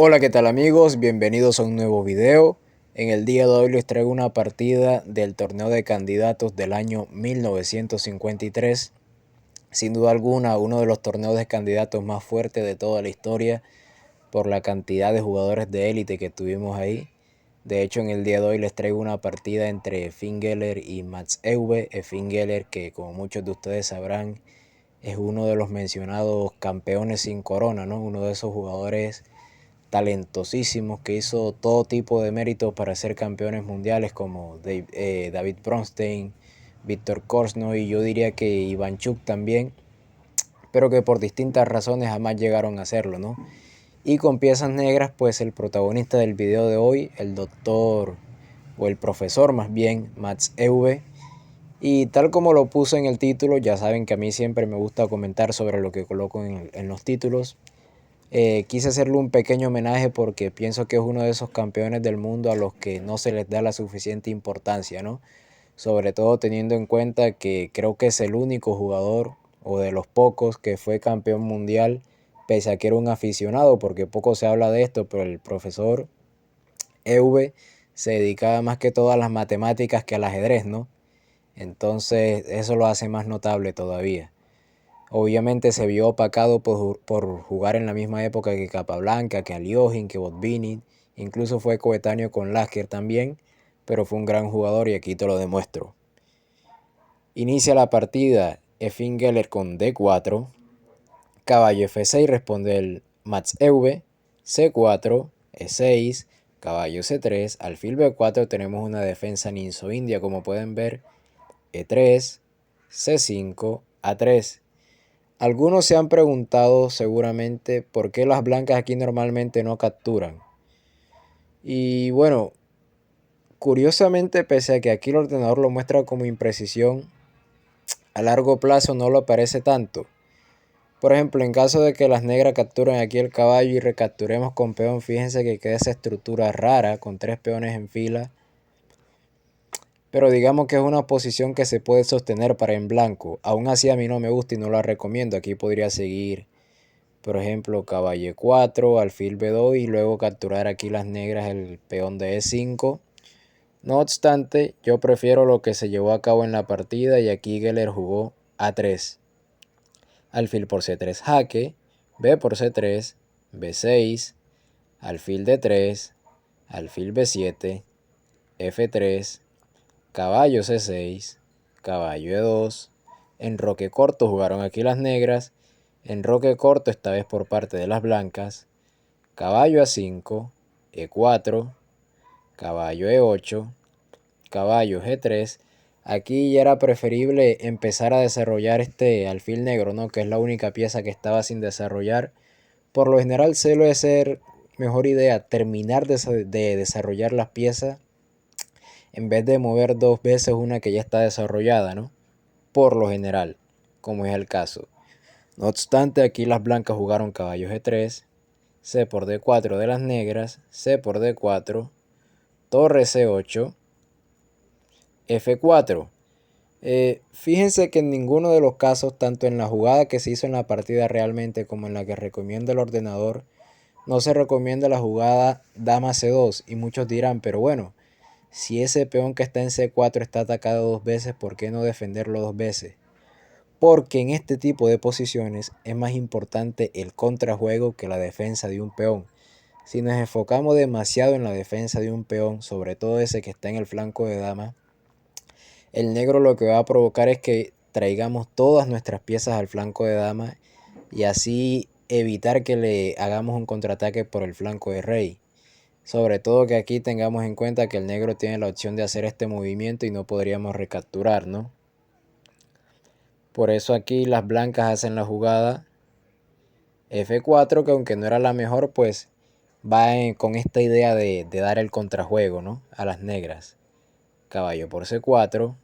Hola, ¿qué tal amigos? Bienvenidos a un nuevo video. En el día de hoy les traigo una partida del torneo de candidatos del año 1953. Sin duda alguna, uno de los torneos de candidatos más fuertes de toda la historia por la cantidad de jugadores de élite que tuvimos ahí. De hecho, en el día de hoy les traigo una partida entre Finn Geller y Mats Euwe. Finn Geller, que como muchos de ustedes sabrán, es uno de los mencionados campeones sin corona, ¿no? Uno de esos jugadores talentosísimos que hizo todo tipo de méritos para ser campeones mundiales como David Bronstein, Víctor Korchnoi y yo diría que Ivanchuk también, pero que por distintas razones jamás llegaron a hacerlo, ¿no? Y con piezas negras, pues el protagonista del video de hoy, el doctor o el profesor más bien, Mats Euwe. Y tal como lo puse en el título, ya saben que a mí siempre me gusta comentar sobre lo que coloco en los títulos. Quise hacerle un pequeño homenaje porque pienso que es uno de esos campeones del mundo a los que no se les da la suficiente importancia, ¿no? Sobre todo teniendo en cuenta que creo que es el único jugador o de los pocos que fue campeón mundial pese a que era un aficionado, porque poco se habla de esto, pero el profesor Euwe se dedicaba más que todo a las matemáticas que al ajedrez, ¿no? Entonces eso lo hace más notable todavía. Obviamente se vio opacado por jugar en la misma época que Capablanca, que Aljoshin, que Botvinnik, incluso fue coetáneo con Lasker también, pero fue un gran jugador y aquí te lo demuestro. Inicia la partida Finn Geller con D4, caballo F6 responde el Mats Euwe, C4, E6, caballo C3, alfil B4 tenemos una defensa ninso-india como pueden ver, E3, C5, A3. Algunos se han preguntado seguramente por qué las blancas aquí normalmente no capturan. Y bueno, curiosamente, pese a que aquí el ordenador lo muestra como imprecisión, a largo plazo no lo parece tanto. Por ejemplo, en caso de que las negras capturen aquí el caballo y recapturemos con peón, fíjense que queda esa estructura rara con tres peones en fila. Pero digamos que es una posición que se puede sostener para en blanco. Aún así a mí no me gusta y no la recomiendo. Aquí podría seguir, por ejemplo, caballo E4, alfil B2 y luego capturar aquí las negras el peón de E5. No obstante, yo prefiero lo que se llevó a cabo en la partida y aquí Geller jugó A3. Alfil por C3 jaque, B por C3, B6, alfil D3, alfil B7, F3, caballo C6, caballo E2. Enroque corto jugaron aquí las negras. Enroque corto esta vez por parte de las blancas. Caballo A5, E4, caballo E8, caballo G3. Aquí ya era preferible empezar a desarrollar este alfil negro, ¿no? Que es la única pieza que estaba sin desarrollar. Por lo general suele ser mejor idea terminar de desarrollar las piezas en vez de mover dos veces una que ya está desarrollada, ¿no? Por lo general, como es el caso. No obstante, aquí las blancas jugaron caballo G3, C por D4 de las negras, C por D4, torre C8, F4. Fíjense que en ninguno de los casos, tanto en la jugada que se hizo en la partida realmente como en la que recomienda el ordenador, no se recomienda la jugada dama C2 y muchos dirán, pero bueno, si ese peón que está en C4 está atacado dos veces, ¿por qué no defenderlo dos veces? Porque en este tipo de posiciones es más importante el contrajuego que la defensa de un peón. Si nos enfocamos demasiado en la defensa de un peón, sobre todo ese que está en el flanco de dama, el negro lo que va a provocar es que traigamos todas nuestras piezas al flanco de dama y así evitar que le hagamos un contraataque por el flanco de rey. Sobre todo que aquí tengamos en cuenta que el negro tiene la opción de hacer este movimiento y no podríamos recapturar, ¿no? Por eso aquí las blancas hacen la jugada F4, que aunque no era la mejor, pues va con esta idea de dar el contrajuego, ¿no? A las negras. Caballo por C4,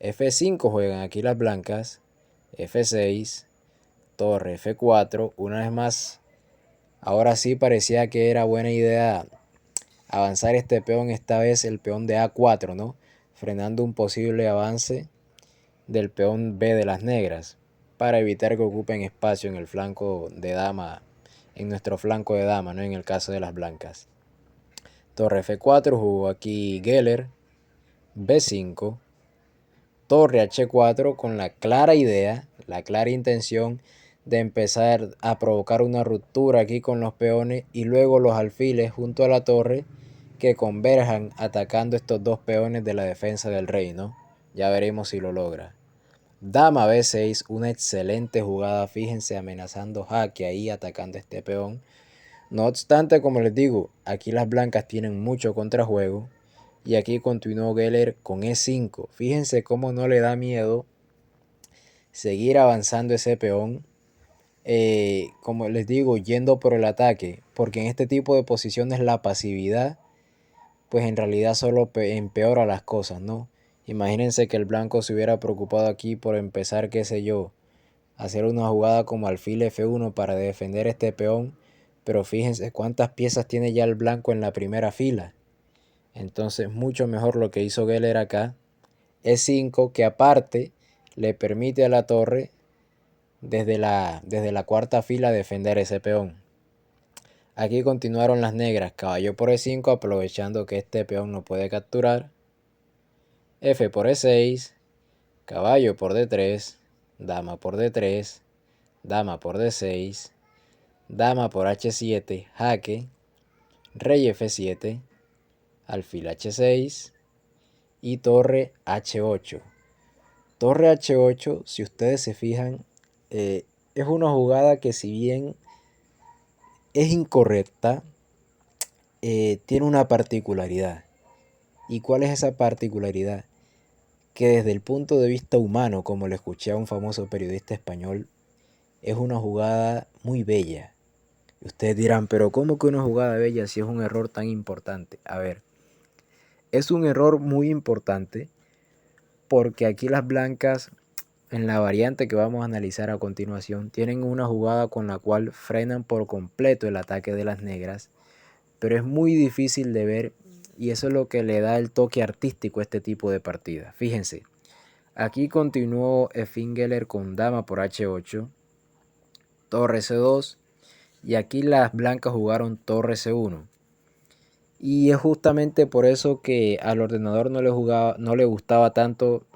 F5 juegan aquí las blancas, F6, torre F4, una vez más. Ahora sí parecía que era buena idea avanzar este peón, esta vez el peón de A4, ¿no? Frenando un posible avance del peón B de las negras, para evitar que ocupen espacio en el flanco de dama en nuestro flanco de dama, ¿no? En el caso de las blancas. Torre F4, jugó aquí Geller. B5. Torre H4 con la clara idea, la clara intención de empezar a provocar una ruptura aquí con los peones y luego los alfiles junto a la torre que converjan atacando estos dos peones de la defensa del rey, ¿no? Ya veremos si lo logra. Dama B6, una excelente jugada, fíjense, amenazando jaque ahí, atacando este peón. No obstante, como les digo, aquí las blancas tienen mucho contrajuego. Y aquí continuó Geller con E5. Fíjense cómo no le da miedo seguir avanzando ese peón. Como les digo, yendo por el ataque. Porque en este tipo de posiciones la pasividad, pues en realidad solo empeora las cosas, ¿no? Imagínense que el blanco se hubiera preocupado aquí por empezar, qué sé yo, hacer una jugada como alfil F1 para defender este peón. Pero fíjense cuántas piezas tiene ya el blanco en la primera fila. Entonces mucho mejor lo que hizo Geller acá. E5, que aparte le permite a la torre desde la cuarta fila defender ese peón. Aquí continuaron las negras. Caballo por E5 aprovechando que este peón no puede capturar. F por E6. Caballo por D3. Dama por D3. Dama por D6. Dama por H7. Jaque. Rey F7. Alfil H6. Y torre H8. Torre H8, si ustedes se fijan, es una jugada que si bien es incorrecta, tiene una particularidad. ¿Y cuál es esa particularidad? Que desde el punto de vista humano, como le escuché a un famoso periodista español, es una jugada muy bella. Y ustedes dirán, pero ¿cómo que una jugada bella si es un error tan importante? A ver, es un error muy importante porque aquí las blancas, en la variante que vamos a analizar a continuación, tienen una jugada con la cual frenan por completo el ataque de las negras, pero es muy difícil de ver y eso es lo que le da el toque artístico a este tipo de partida. Fíjense, aquí continuó Geller con dama por H8, torre C2 y aquí las blancas jugaron torre C1. Y es justamente por eso que al ordenador no le gustaba tanto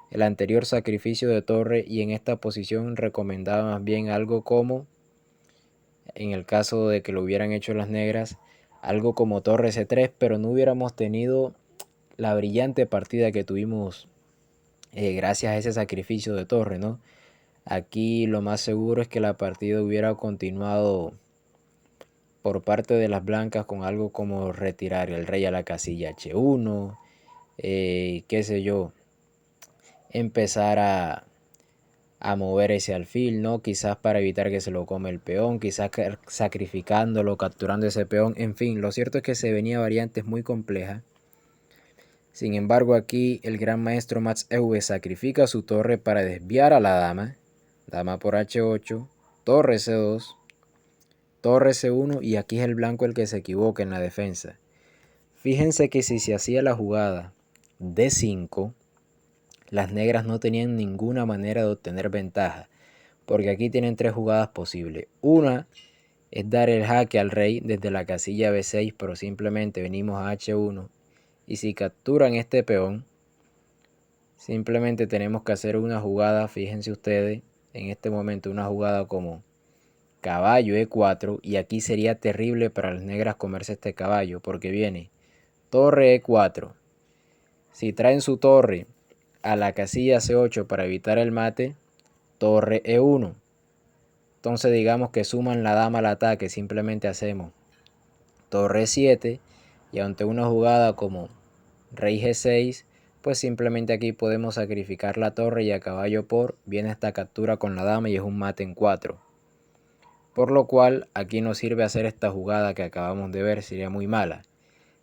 el anterior sacrificio de torre y en esta posición recomendaba más bien algo como, en el caso de que lo hubieran hecho las negras, algo como torre C3, pero no hubiéramos tenido la brillante partida que tuvimos gracias a ese sacrificio de torre, ¿no? Aquí lo más seguro es que la partida hubiera continuado por parte de las blancas con algo como retirar el rey a la casilla H1, qué sé yo, empezar a mover ese alfil, ¿no? Quizás para evitar que se lo come el peón, quizás sacrificándolo, capturando ese peón, en fin, lo cierto es que se venía variantes muy complejas. Sin embargo, aquí el gran maestro Max Euwe sacrifica su torre para desviar a la dama, dama por H8, torre C2, torre C1 y aquí es el blanco el que se equivoca en la defensa. Fíjense que si se hacía la jugada D5, las negras no tenían ninguna manera de obtener ventaja, porque aquí tienen tres jugadas posibles. Una es dar el jaque al rey desde la casilla B6, pero simplemente venimos a H1 y si capturan este peón, simplemente tenemos que hacer una jugada, fíjense ustedes, en este momento una jugada como caballo E4 y aquí sería terrible para las negras comerse este caballo porque viene torre E4. Si traen su torre a la casilla C8 para evitar el mate, torre E1. Entonces digamos que suman la dama al ataque, simplemente hacemos torre 7 y ante una jugada como rey G6, pues simplemente aquí podemos sacrificar la torre y a caballo por viene esta captura con la dama y es un mate en 4. Por lo cual aquí no sirve hacer esta jugada que acabamos de ver, sería muy mala.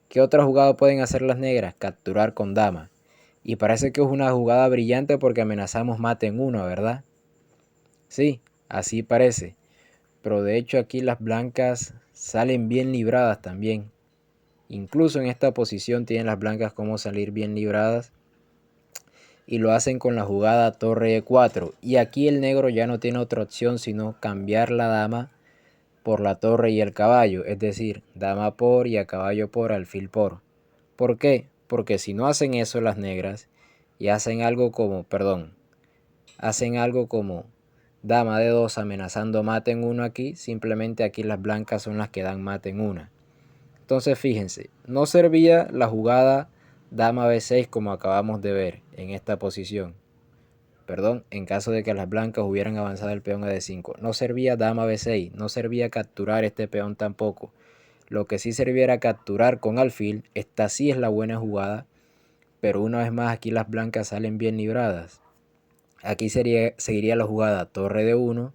¿Qué otra jugada pueden hacer las negras? Capturar con dama. Y parece que es una jugada brillante porque amenazamos mate en 1, ¿verdad? Sí, así parece. Pero de hecho aquí las blancas salen bien libradas también. Incluso en esta posición tienen las blancas como salir bien libradas. Y lo hacen con la jugada torre E4. Y aquí el negro ya no tiene otra opción sino cambiar la dama por la torre y el caballo, es decir, dama por y a caballo por, alfil por. ¿Por qué? Porque si no hacen eso las negras y hacen algo como dama de 2 amenazando mate en 1 aquí, simplemente aquí las blancas son las que dan mate en 1. Entonces fíjense, no servía la jugada dama b6 como acabamos de ver en esta posición. En caso de que las blancas hubieran avanzado el peón a d5. No servía dama b6, no servía capturar este peón tampoco. Lo que sí servía era capturar con alfil. Esta sí es la buena jugada, pero una vez más aquí las blancas salen bien libradas. Aquí seguiría la jugada torre de 1,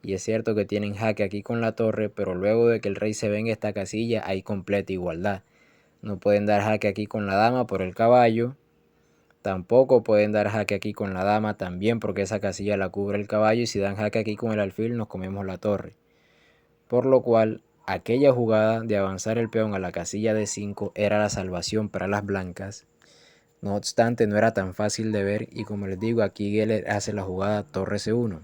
y es cierto que tienen jaque aquí con la torre, pero luego de que el rey se venga esta casilla hay completa igualdad. No pueden dar jaque aquí con la dama por el caballo, tampoco pueden dar jaque aquí con la dama también porque esa casilla la cubre el caballo, y si dan jaque aquí con el alfil nos comemos la torre. Por lo cual aquella jugada de avanzar el peón a la casilla de 5 era la salvación para las blancas. No obstante, no era tan fácil de ver, y como les digo, aquí Geller hace la jugada torre c1.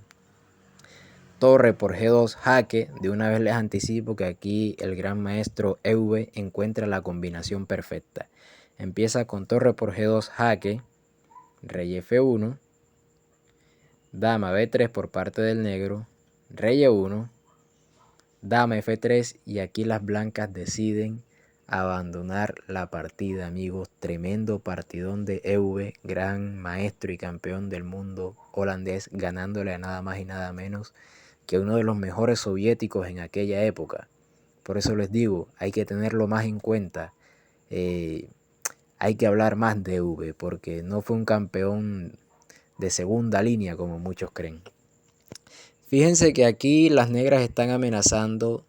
Torre por g2 jaque. De una vez les anticipo que aquí el gran maestro EV encuentra la combinación perfecta. Empieza con torre por g2 jaque, rey f1, dama b3 por parte del negro, rey e1, dama f3, y aquí las blancas deciden abandonar la partida, amigos. Tremendo partidón de EV, gran maestro y campeón del mundo holandés, ganándole a nada más y nada menos que uno de los mejores soviéticos en aquella época. Por eso les digo, hay que tenerlo más en cuenta. Hay que hablar más de EV, porque no fue un campeón de segunda línea como muchos creen. Fíjense que aquí las negras están amenazando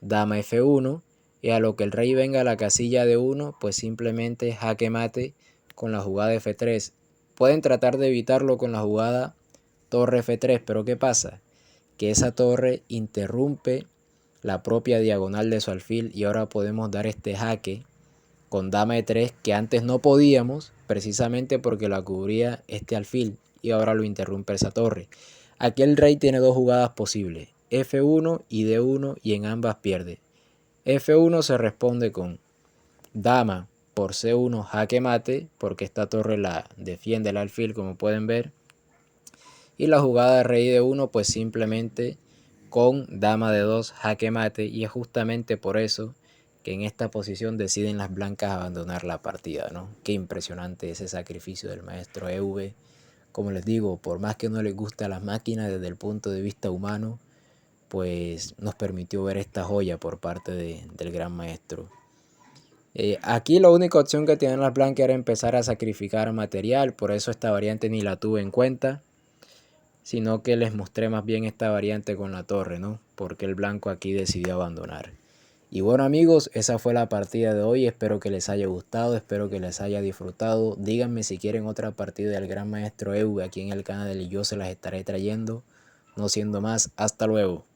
dama f1, y a lo que el rey venga a la casilla de 1, pues simplemente jaque mate con la jugada f3. Pueden tratar de evitarlo con la jugada torre f3, pero ¿qué pasa? Que esa torre interrumpe la propia diagonal de su alfil, y ahora podemos dar este jaque con dama e3 que antes no podíamos, precisamente porque la cubría este alfil, y ahora lo interrumpe esa torre. Aquí el rey tiene dos jugadas posibles, f1 y d1, y en ambas pierde. f1 se responde con dama por c1 jaque mate, porque esta torre la defiende el alfil, como pueden ver. Y la jugada de rey de 1 pues simplemente con dama de 2 jaque mate, y es justamente por eso que en esta posición deciden las blancas abandonar la partida, ¿no? Qué impresionante ese sacrificio del maestro EV. Como les digo, por más que no les guste a las máquinas desde el punto de vista humano, pues nos permitió ver esta joya por parte del gran maestro. Aquí la única opción que tenían las blancas era empezar a sacrificar material, por eso esta variante ni la tuve en cuenta, sino que les mostré más bien esta variante con la torre, ¿no? Porque el blanco aquí decidió abandonar. Y bueno, amigos, esa fue la partida de hoy. Espero que les haya gustado, espero que les haya disfrutado. Díganme si quieren otra partida del gran maestro EV aquí en el canal, y yo se las estaré trayendo. No siendo más, hasta luego.